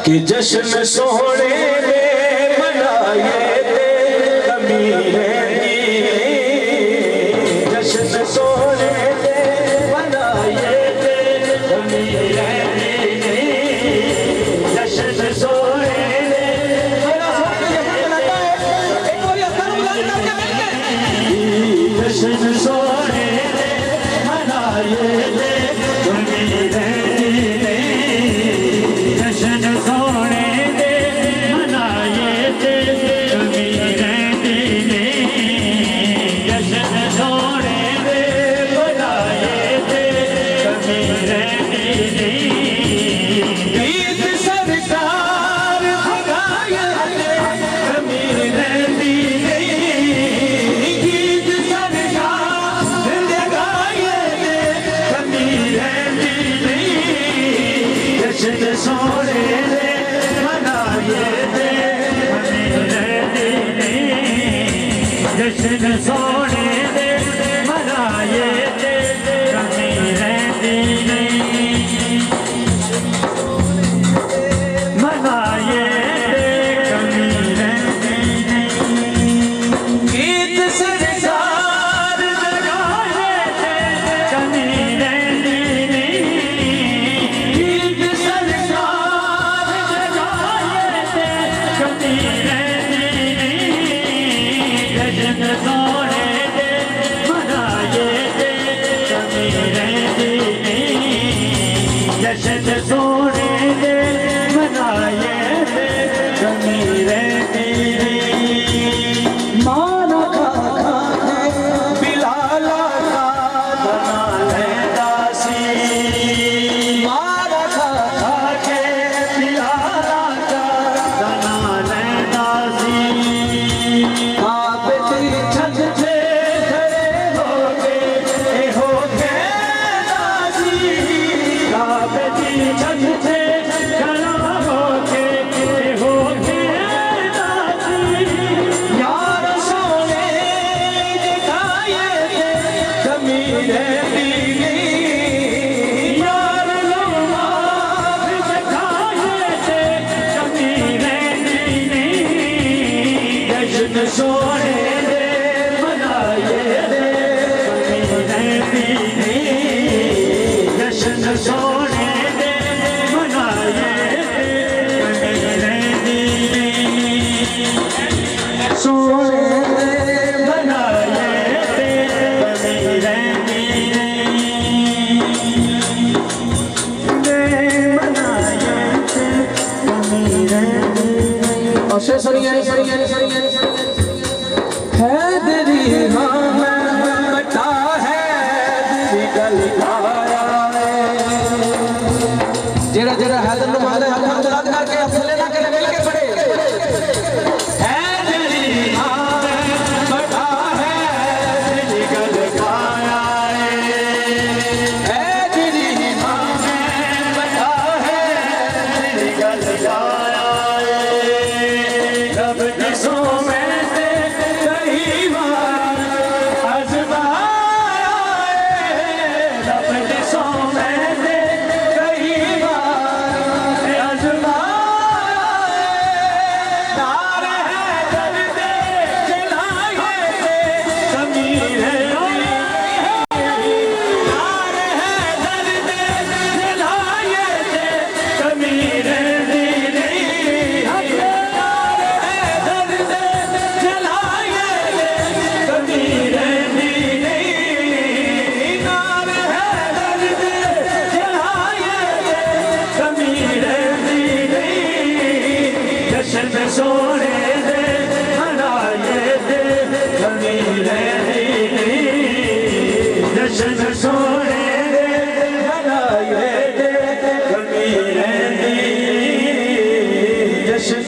कि जश्न सोने ने मनाए थे कमी रहती नहीं, जश्न सोने ने मनाए थे कमी रहती नहीं, जश्न सोने ने जश्न सोने ने मनाए थे कमी रहती नहीं, जश्न सोने दे मनाए थे कभी रहती नहीं, जश्न सोने दे मनाए थे कभी रहती नहीं, ईद सरकार भगाए थे कभी रहती नहीं, ईद सरकार भगाए थे कभी रहती नहीं, जश्न सोने दे मनाए थे कभी रहती नहीं, जश्न सोने दे मनाए थे कभी रहती नहीं, मनाए थे कभी रहती नहीं, ईद सरकार लगाए थे कभी रहती नहीं, ईद सरकार लगाए थे कभी रहती नहीं, जश्न सोने दे मनाए थे कभी रहती नहीं, जश्न सोने दे मनाए थे कभी रहती नहीं, माना खा बिलाला का बना है दासी, माना खा के बिलाला का बना है दासी, आप छत से खड़े हो गए दासी, आप छत से खड़ा हो गए दासी, यार सोने दिखाए थे कमी रहती नहीं, यार लोग दिखाए थे कमी रहती नहीं, जश्न सोने दे मनाए थे कमी रहती नहीं, जश्न सोने दे मनाए थे कमी रहती नहीं, सोने दे मनाए थे कमी रहती नहीं, मनाए थे कमी रहती नहीं, और हैदरी हाँ बता हैदरी गल आया जेड़ा जेड़ा हैदर नु मारे हाथ याद करके अपने ना के मिल के पड़े, हैदरी हाँ बता हैदरी गल आया हैदरी हाँ बता हैदरी गल आया, रब दिसों में से कई बार आज़माया है, रब दिसों में से कई बार आज़माया है, नार है दर्द जलाए थे कमी रहती नहीं, नार है दर्द जलाए थे कमी रहती नहीं, नार है दर्द जलाए थे कमी रहती नहीं, नार है दर्द जलाए थे कमी रहती नहीं, जश्न सोने